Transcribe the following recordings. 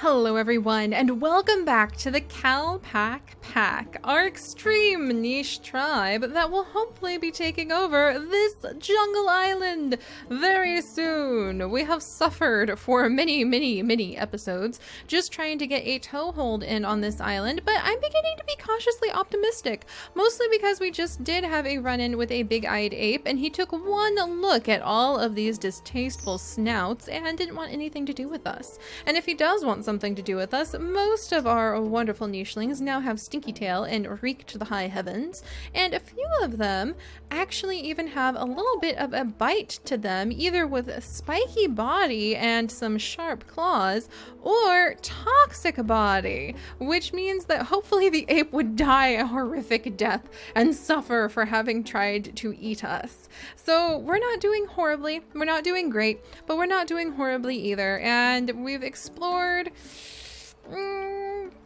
Hello everyone, and welcome back to the Calpac Pack, our extreme niche tribe that will hopefully be taking over this jungle island very soon. We have suffered for many episodes just trying to get a toehold in on this island, but I'm beginning to be cautiously optimistic, mostly because we just did have a run-in with a big-eyed ape, and he took one look at all of these distasteful snouts and didn't want anything to do with us. And if he does want something to do with us, most of our wonderful nichelings now have stinky tail and reek to the high heavens, and a few of them actually even have a little bit of a bite to them, either with a spiky body and some sharp claws, or toxic body, which means that hopefully the ape would die a horrific death and suffer for having tried to eat us. So we're not doing horribly, we're not doing great, but we're not doing horribly either, and we've explored,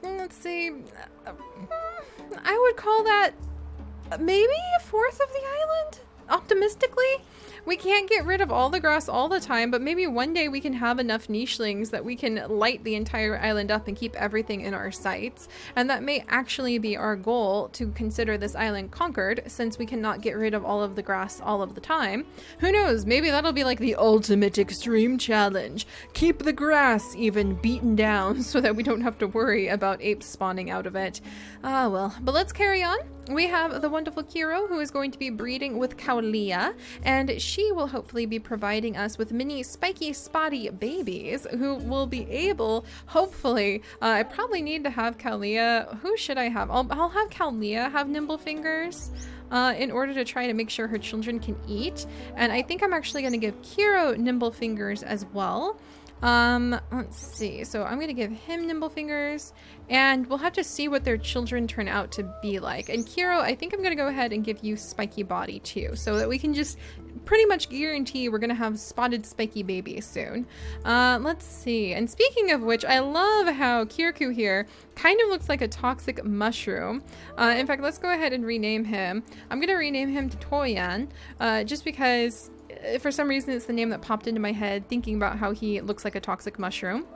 let's see, I would call that maybe a fourth of the island, optimistically. We can't get rid of all the grass all the time, but maybe one day we can have enough nichelings that we can light the entire island up and keep everything in our sights. And that may actually be our goal, to consider this island conquered, since we cannot get rid of all of the grass all of the time. Who knows, maybe that'll be like the ultimate extreme challenge. Keep the grass even beaten down so that we don't have to worry about apes spawning out of it. Ah well, but let's carry on. We have the wonderful Kiro, who is going to be breeding with Kaulia, and she will hopefully be providing us with mini spiky spotty babies who will be able, hopefully, I probably need to have Kaulia. Who should I have? I'll have Kaulia have nimble fingers in order to try to make sure her children can eat, and I think I'm actually going to give Kiro nimble fingers as well. Let's see. So I'm going to give him nimble fingers, and we'll have to see what their children turn out to be like. And Kiro, I think I'm going to go ahead and give you spiky body too, so that we can just pretty much guarantee we're going to have spotted spiky babies soon. Let's see. And speaking of which, I love how Kirku here kind of looks like a toxic mushroom. In fact, let's go ahead and rename him. I'm going to rename him to Toyan, just because for some reason it's the name that popped into my head thinking about how he looks like a toxic mushroom.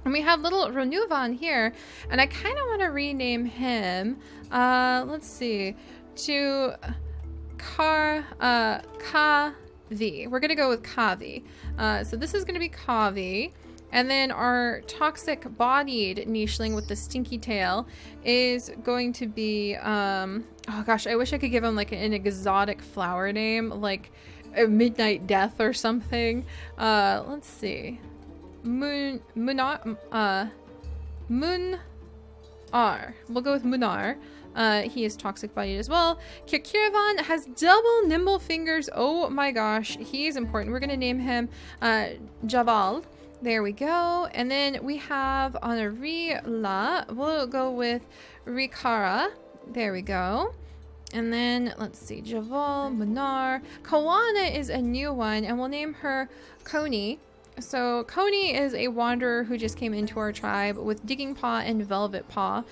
And we have little Renuvan here, and I kind of want to rename him, let's see, to Kavi. We're going to go with Kavi. So this is going to be Kavi. And then our toxic bodied nicheling with the stinky tail is going to be, oh gosh, I wish I could give him like an exotic flower name, like a Midnight Death or something. Let's see. Munar. We'll go with Munar. He is toxic bodied as well. Kirkiravan has double nimble fingers. Oh my gosh, he's important. We're gonna name him Javal. There we go. And then we have Honorila. We'll go with Rikara. There we go. And then let's see, Javal, Munar. Kawana is a new one, and we'll name her Koni. So Koni is a wanderer who just came into our tribe with Digging Claw and Velvet Paw,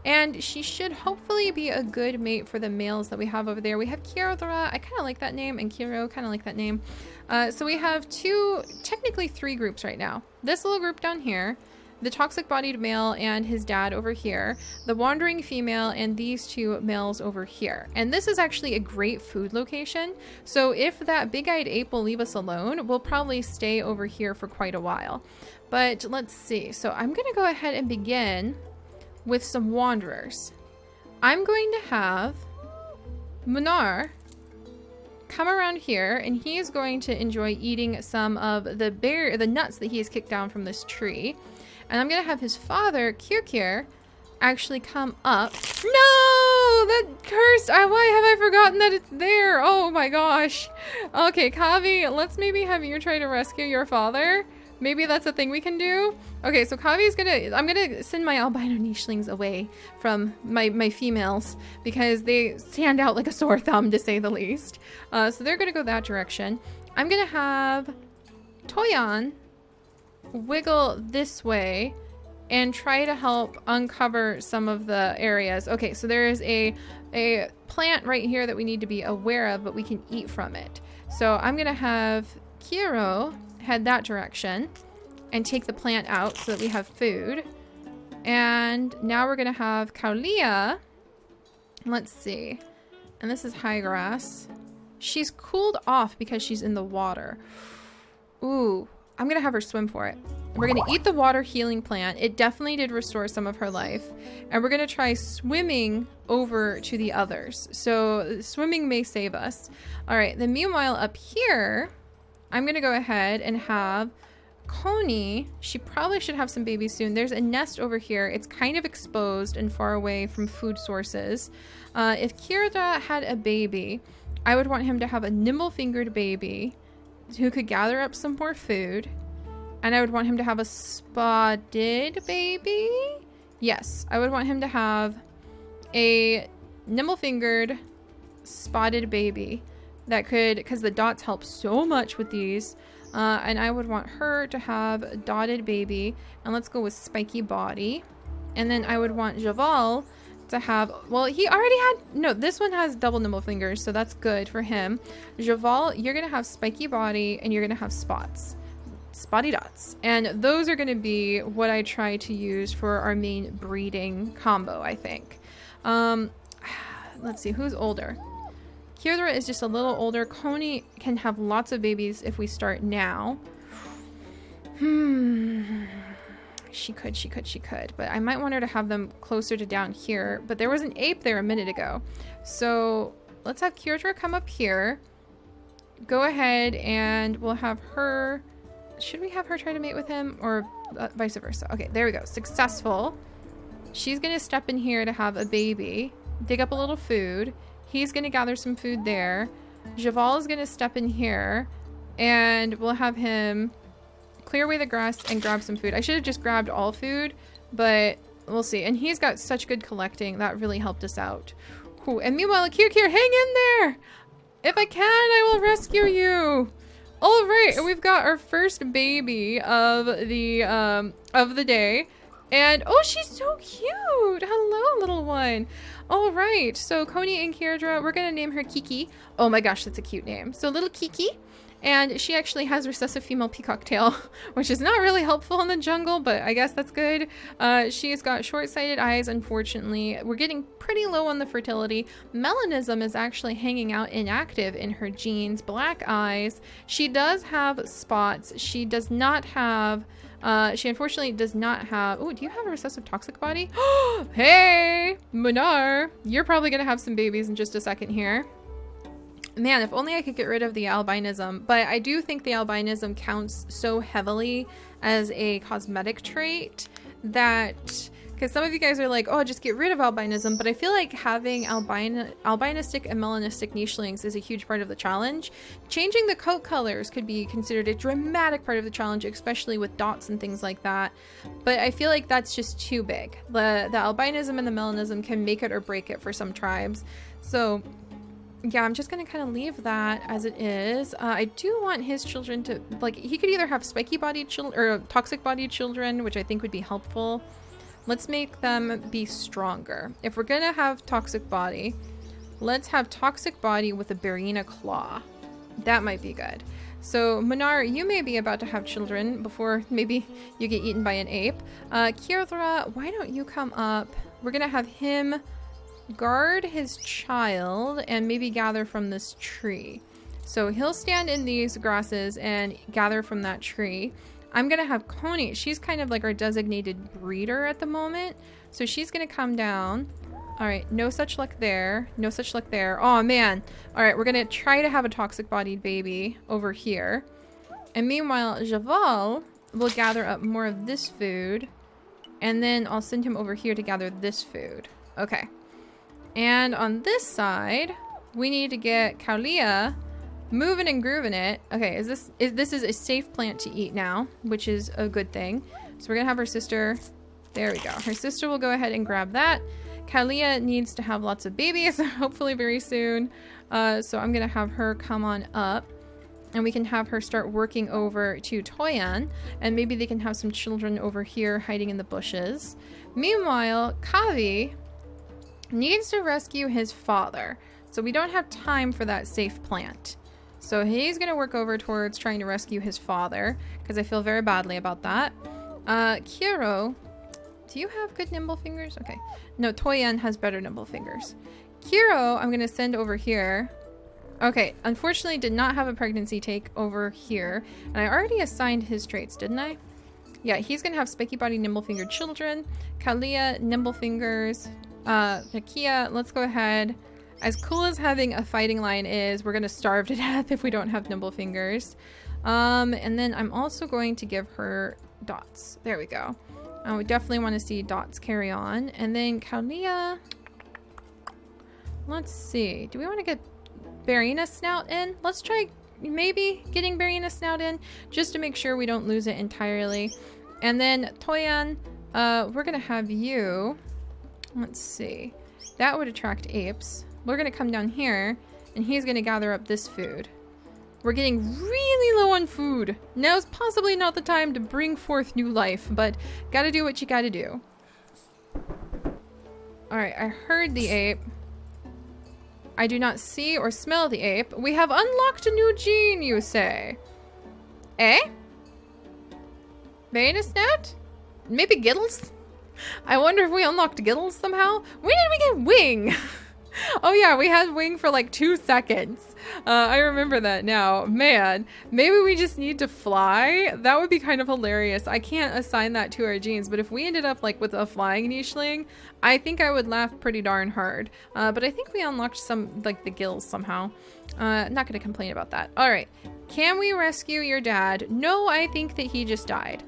and she should hopefully be a good mate for the males that we have over there. We have Kirodra, I kind of like that name, and Kiro, kind of like that name. So we have technically three groups right now. This little group down here, the toxic bodied male and his dad over here, the wandering female, and these two males over here. And this is actually a great food location. So if that big-eyed ape will leave us alone, we'll probably stay over here for quite a while. But let's see. So I'm going to go ahead and begin with some wanderers. I'm going to have Munar come around here, and he is going to enjoy eating some of the nuts that he has kicked down from this tree. And I'm going to have his father, Kirkir, actually come up. No! That cursed! Why have I forgotten that it's there? Oh my gosh. Okay, Kavi, let's maybe have you try to rescue your father. Maybe that's a thing we can do. Okay, so Kavi's I'm gonna send my albino nichelings away from my females, because they stand out like a sore thumb, to say the least. So they're gonna go that direction. I'm gonna have Toyan wiggle this way and try to help uncover some of the areas. Okay, so there is a plant right here that we need to be aware of, but we can eat from it. So I'm gonna have Kiro head that direction. and take the plant out so that we have food. And now we're going to have Kaulia. Let's see. And this is high grass. She's cooled off because she's in the water. Ooh, I'm going to have her swim for it. We're going to eat the water healing plant. It definitely did restore some of her life. And we're going to try swimming over to the others. So swimming may save us. All right. Then meanwhile up here, I'm going to go ahead and have Coney. She probably should have some babies soon. There's a nest over here. It's kind of exposed and far away from food sources. If Kira had a baby, I would want him to have a nimble-fingered baby who could gather up some more food. And I would want him to have a spotted baby. Yes, I would want him to have a nimble-fingered spotted baby that could, because the dots help so much with these. And I would want her to have a dotted baby. And let's go with spiky body. And then I would want Javal to have, well, he already had, no, this one has double nimble fingers, so that's good for him. Javal, you're going to have spiky body and you're going to have spots. Spotty dots. And those are going to be what I try to use for our main breeding combo, I think. Let's see, who's older? Kira is just a little older. Coney can have lots of babies if we start now. She could. But I might want her to have them closer to down here. But there was an ape there a minute ago. So let's have Kira come up here. Go ahead and we'll have her... Should we have her try to mate with him or vice versa? Okay, there we go. Successful. She's going to step in here to have a baby. Dig up a little food. He's going to gather some food there. Javal is going to step in here. And we'll have him clear away the grass and grab some food. I should have just grabbed all food, but we'll see. And he's got such good collecting. That really helped us out. Ooh, and meanwhile, Kira, hang in there! If I can, I will rescue you! All right, and we've got our first baby of the day. And, oh, she's so cute! Hello, little one. All right, so Coney and Kira, we're going to name her Kiki. Oh my gosh, that's a cute name. So little Kiki. And she actually has recessive female peacock tail, which is not really helpful in the jungle, but I guess that's good. She's got short-sighted eyes, unfortunately. We're getting pretty low on the fertility. Melanism is actually hanging out inactive in her genes. Black eyes. She does have spots. She does not have... she unfortunately does not have... Oh, do you have a recessive toxic body? Hey, Munar. You're probably going to have some babies in just a second here. Man, if only I could get rid of the albinism. But I do think the albinism counts so heavily as a cosmetic trait that... Because some of you guys are like, oh, just get rid of albinism. But I feel like having albinistic and melanistic nichelings is a huge part of the challenge. Changing the coat colors could be considered a dramatic part of the challenge, especially with dots and things like that. But I feel like that's just too big. The albinism and the melanism can make it or break it for some tribes. So... yeah, I'm just going to kind of leave that as it is. I do want his children to, like, he could either have spiky-bodied children or toxic-bodied children, which I think would be helpful. Let's make them be stronger. If we're going to have toxic body, let's have toxic body with a Barina claw. That might be good. So, Munar, you may be about to have children before maybe you get eaten by an ape. Kira, why don't you come up? We're going to have him... guard his child and maybe gather from this tree. So he'll stand in these grasses and gather from that tree. I'm gonna have Coney. She's kind of like our designated breeder at the moment. So she's gonna come down. All right, no such luck there. No such luck there. Oh man. All right, we're gonna try to have a toxic bodied baby over here. And meanwhile, Javal will gather up more of this food. And then I'll send him over here to gather this food. Okay. And on this side, we need to get Kaulia moving and grooving it. Okay, this is a safe plant to eat now, which is a good thing. So we're gonna have her sister. There we go. Her sister will go ahead and grab that. Kaulia needs to have lots of babies, hopefully very soon. So I'm gonna have her come on up, and we can have her start working over to Toyan, and maybe they can have some children over here hiding in the bushes. Meanwhile, Kavi needs to rescue his father. So we don't have time for that safe plant. So he's going to work over towards trying to rescue his father, because I feel very badly about that. Kiro, do you have good nimble fingers? Okay. No, Toyan has better nimble fingers. Kiro, I'm going to send over here. Okay, unfortunately did not have a pregnancy take over here. And I already assigned his traits, didn't I? Yeah, he's going to have spiky body, nimble fingered children. Kalia, nimble fingers. Nakia, let's go ahead. As cool as having a fighting line is, we're going to starve to death if we don't have nimble fingers. And then I'm also going to give her Dots. There we go. We definitely want to see Dots carry on. And then Kalia, let's see. Do we want to get Barina Snout in? Let's try maybe getting Barina Snout in just to make sure we don't lose it entirely. And then Toyan, we're going to have you. Let's see. That would attract apes. We're going to come down here and he's going to gather up this food. We're getting really low on food. Now's possibly not the time to bring forth new life, but gotta do what you gotta do. Alright, I heard the ape. I do not see or smell the ape. We have unlocked a new gene, you say? Eh? Bayonet? Maybe Giddles? I wonder if we unlocked Giddles somehow? When did we get Wing? Oh yeah, we had Wing for like 2 seconds. I remember that now. Man, maybe we just need to fly. That would be kind of hilarious. I can't assign that to our genes, but if we ended up like with a flying nicheling, I think I would laugh pretty darn hard. But I think we unlocked some, like the gills somehow. Not gonna complain about that. All right, can we rescue your dad? No, I think that he just died.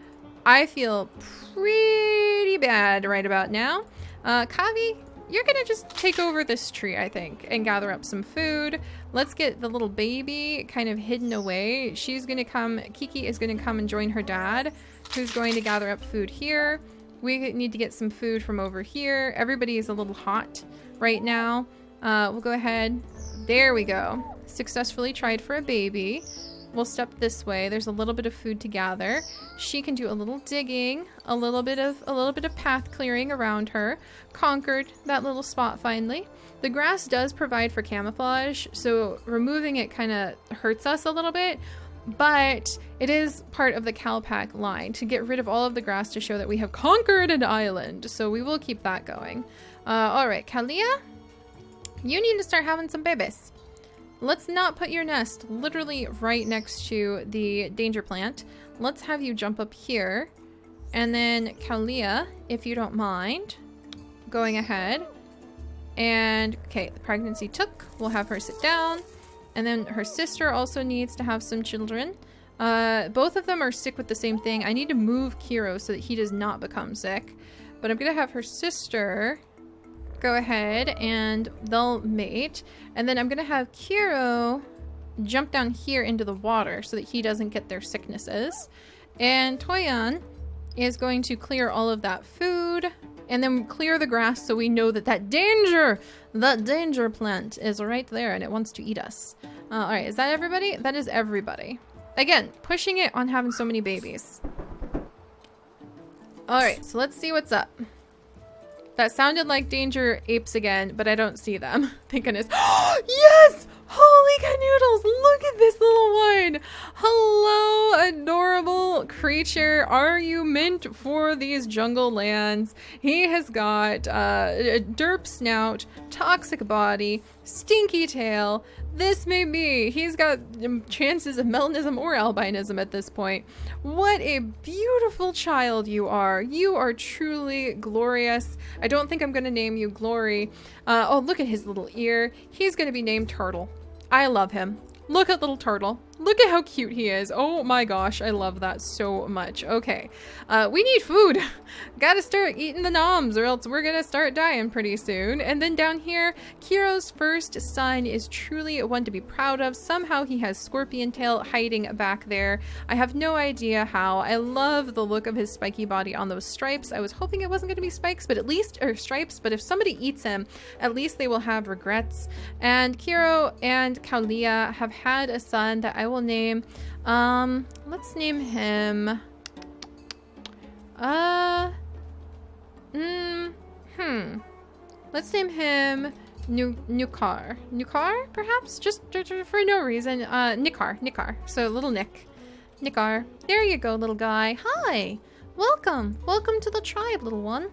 I feel pretty bad right about now. Kavi, you're gonna just take over this tree, I think, and gather up some food. Let's get the little baby kind of hidden away. She's gonna come, Kiki is gonna come and join her dad, who's going to gather up food here. We need to get some food from over here. Everybody is a little hot right now. We'll go ahead. There we go. Successfully tried for a baby. We'll step this way. There's a little bit of food to gather. She can do a little digging, a little bit of path clearing around her. Conquered that little spot finally. The grass does provide for camouflage, so removing it kind of hurts us a little bit, but it is part of the Calpac line to get rid of all of the grass to show that we have conquered an island. So we will keep that going. All right, Kalia, you need to start having some babies. Let's not put your nest literally right next to the danger plant. Let's have you jump up here. And then Kalia, if you don't mind, going ahead. And, okay, the pregnancy took. We'll have her sit down. And then her sister also needs to have some children. Both of them are sick with the same thing. I need to move Kiro so that he does not become sick. But I'm going to have her sister go ahead and they'll mate. And then I'm going to have Kiro jump down here into the water so that he doesn't get their sicknesses. And Toyan is going to clear all of that food and then clear the grass so we know that that danger plant is right there and it wants to eat us. All right, is that everybody? That is everybody. Again, pushing it on having so many babies. All right, so let's see what's up. That sounded like danger apes again, but I don't see them. Thank goodness. Yes! Holy canoodles! Look at this little one! Hello, adorable creature. Are you meant for these jungle lands? He has got a derp snout, toxic body, stinky tail. This may be. He's got chances of melanism or albinism at this point. What a beautiful child you are. You are truly glorious. I don't think I'm going to name you Glory. Oh, look at his little ear. He's going to be named Turtle. I love him. Look at little Turtle. Look at how cute he is. Oh my gosh, I love that so much. Okay, we need food. Gotta start eating the noms or else we're gonna start dying pretty soon. And then down here, Kiro's first son is truly one to be proud of. Somehow he has scorpion tail hiding back there. I have no idea how. I love the look of his spiky body on those stripes. I was hoping it wasn't gonna be spikes, but at least, or stripes, but if somebody eats him, at least they will have regrets. And Kiro and Kalia have had a son that I will name, let's name him, let's name him Nukar, perhaps? Just for no reason. Nikar. So little Nikar. There you go, little guy. Hi. Welcome to the tribe, little one.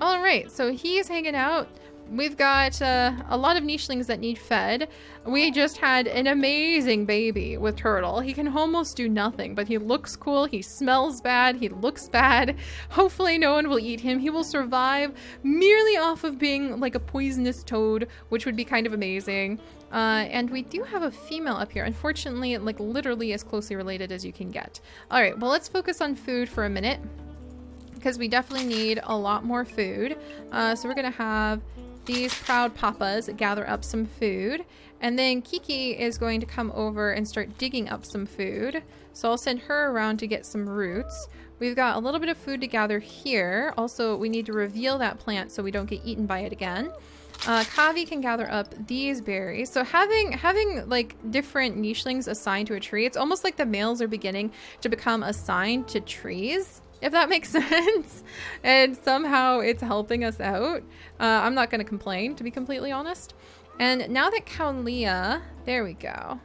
All right, so he's hanging out. We've got a lot of nichelings that need fed. We just had an amazing baby with Turtle. He can almost do nothing, but he looks cool. He smells bad. He looks bad. Hopefully no one will eat him. He will survive merely off of being like a poisonous toad, which would be kind of amazing. And we do have a female up here. Unfortunately, like literally as closely related as you can get. All right, well, let's focus on food for a minute because we definitely need a lot more food. So we're gonna have these proud papas gather up some food, and then Kiki is going to come over and start digging up some food. So I'll send her around to get some roots. We've got a little bit of food to gather here. Also, we need to reveal that plant so we don't get eaten by it again. Kavi can gather up these berries. So having like different nichelings assigned to a tree, it's almost like the males are beginning to become assigned to trees, if that makes sense. And somehow it's helping us out. I'm not going to complain, to be completely honest. And now that Kaulia, there we go.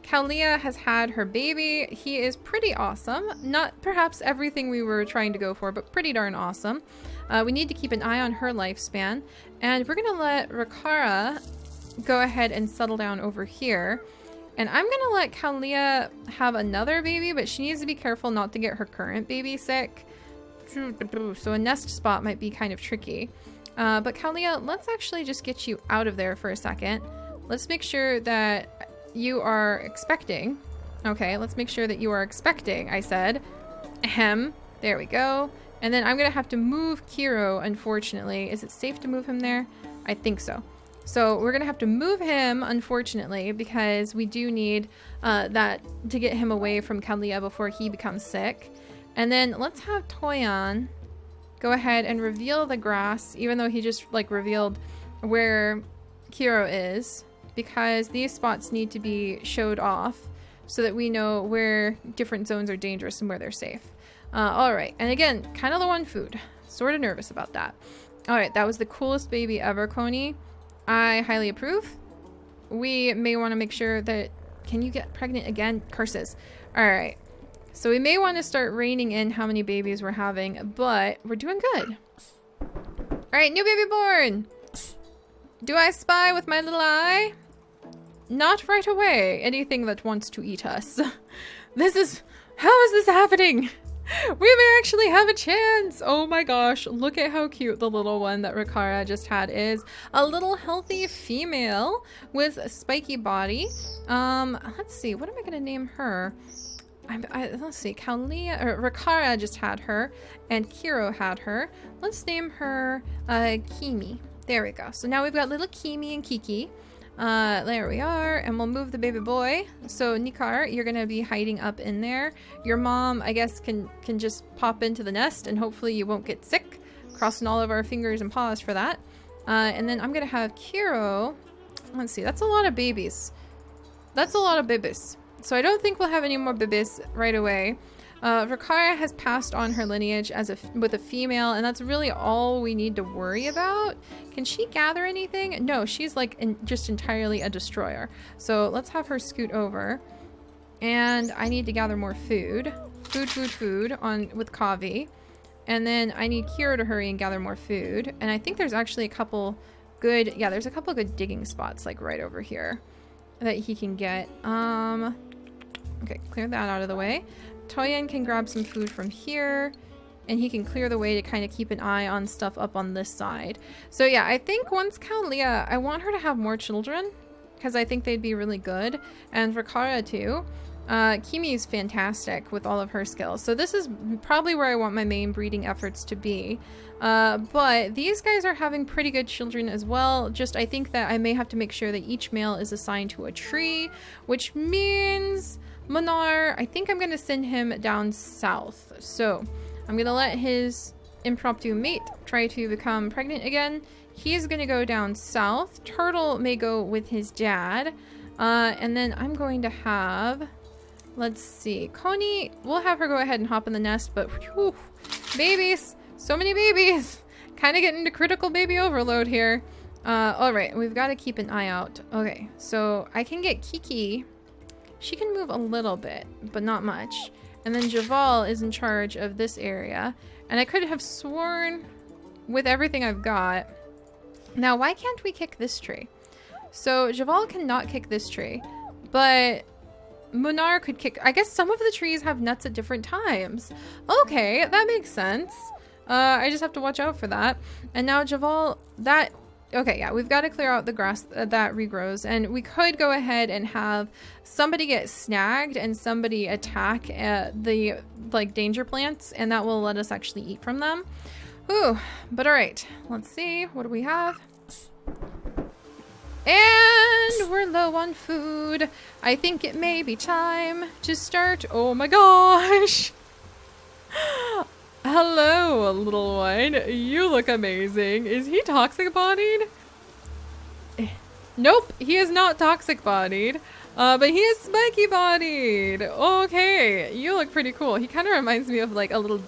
Kaulia has had her baby. He is pretty awesome. Not perhaps everything we were trying to go for, but pretty darn awesome. We need to keep an eye on her lifespan. And we're going to let Rakara go ahead and settle down over here. And I'm going to let Kaulia have another baby, but she needs to be careful not to get her current baby sick. So a nest spot might be kind of tricky. But Kaulia, let's actually just get you out of there for a second. Let's make sure that you are expecting. Okay, let's make sure that you are expecting, I said. Ahem. There we go. And then I'm going to have to move Kiro, unfortunately. Is it safe to move him there? I think so. So we're going to have to move him, unfortunately, because we do need that to get him away from Kaulia before he becomes sick. And then let's have Toyan go ahead and reveal the grass, even though he just like revealed where Kiro is, because these spots need to be showed off so that we know where different zones are dangerous and where they're safe. All right. And again, kind of low on food. Sort of nervous about that. All right. That was the coolest baby ever, Coney. I highly approve. We may want to make sure that... Can you get pregnant again? Curses. All right. So we may want to start reining in how many babies we're having, but we're doing good. All right, new baby born. Do I spy with my little eye? Not right away. Anything that wants to eat us. How is this happening? We may actually have a chance. Oh my gosh, look at how cute the little one that Rakara just had is. A little healthy female with a spiky body. Let's see, what am I gonna name her? Let's see, Rakara just had her, and Kiro had her. Let's name her Kimi. There we go. So now we've got little Kimi and Kiki. There we are, and we'll move the baby boy. So Nikar, you're gonna be hiding up in there. Your mom, I guess, can just pop into the nest, and hopefully you won't get sick. Crossing all of our fingers and paws for that. And then I'm gonna have Kiro. Let's see, that's a lot of babies. That's a lot of babies. So I don't think we'll have any more babies right away. Rakara has passed on her lineage with a female, and that's really all we need to worry about. Can she gather anything? No, she's like just entirely a destroyer. So let's have her scoot over. And I need to gather more food. Food with Kavi. And then I need Kiro to hurry and gather more food. And I think there's actually a couple good... Yeah, there's a couple good digging spots like right over here that he can get. Okay, clear that out of the way. Toyan can grab some food from here, and he can clear the way to kind of keep an eye on stuff up on this side. So yeah, I think once Kaulia, I want her to have more children, because I think they'd be really good. And Rakara too. Kimi is fantastic with all of her skills. So this is probably where I want my main breeding efforts to be. But these guys are having pretty good children as well. Just I think that I may have to make sure that each male is assigned to a tree, which means... Manar, I think I'm going to send him down south. So I'm going to let his impromptu mate try to become pregnant again. He's going to go down south. Turtle may go with his dad. And then I'm going to have, let's see, Coney, we'll have her go ahead and hop in the nest, but whew, babies, so many babies. Kind of getting to critical baby overload here. All right, we've got to keep an eye out. Okay, so I can get Kiki. She can move a little bit, but not much. And then Javal is in charge of this area. And I could have sworn with everything I've got. Now, why can't we kick this tree? So Javal cannot kick this tree, but Munar could kick. I guess some of the trees have nuts at different times. Okay, that makes sense. I just have to watch out for that. And now Javal, that... Okay, yeah, we've got to clear out the grass that regrows, and we could go ahead and have somebody get snagged and somebody attack the like danger plants, and that will let us actually eat from them. Ooh, but all right, let's see, what do we have? And we're low on food. I think it may be time to start. Oh my gosh. Hello, little one. You look amazing. Is he toxic bodied? Nope, he is not toxic bodied. But he is spiky bodied. Okay, you look pretty cool. He kind of reminds me of like a little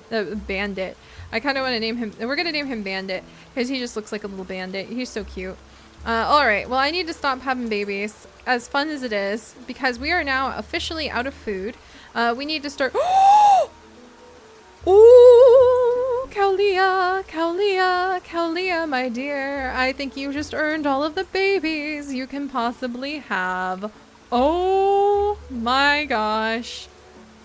bandit. I kind of want to name him. We're going to name him Bandit because he just looks like a little bandit. He's so cute. All right, well, I need to stop having babies, as fun as it is, because we are now officially out of food. We need to start... Ooh, Kaulia, Kaulia, Kaulia, my dear. I think you just earned all of the babies you can possibly have. Oh my gosh.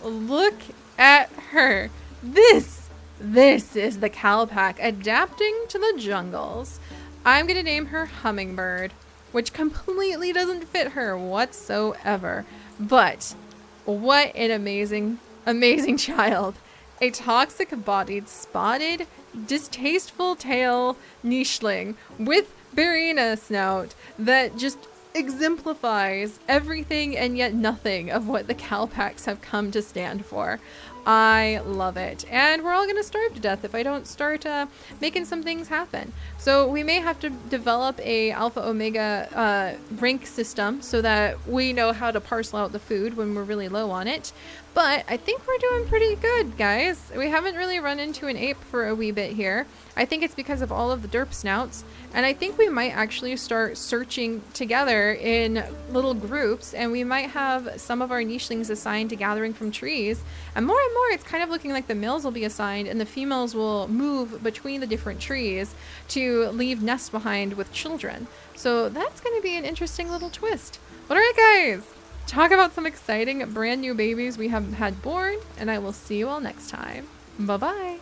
Look at her. This is the Calpac adapting to the jungles. I'm gonna name her Hummingbird, which completely doesn't fit her whatsoever. But what an amazing, amazing child. A toxic-bodied, spotted, distasteful tail nicheling with Barina snout that just exemplifies everything and yet nothing of what the Calpacs have come to stand for. I love it. And we're all going to starve to death if I don't start making some things happen. So we may have to develop a alpha omega rank system so that we know how to parcel out the food when we're really low on it. But I think we're doing pretty good, guys. We haven't really run into an ape for a wee bit here. I think it's because of all of the derp snouts. And I think we might actually start searching together in little groups, and we might have some of our nichelings assigned to gathering from trees. And more, it's kind of looking like the males will be assigned and the females will move between the different trees to leave nests behind with children. So that's going to be an interesting little twist. But all right, guys. Talk about some exciting brand new babies we have had born, and I will see you all next time. Bye-bye.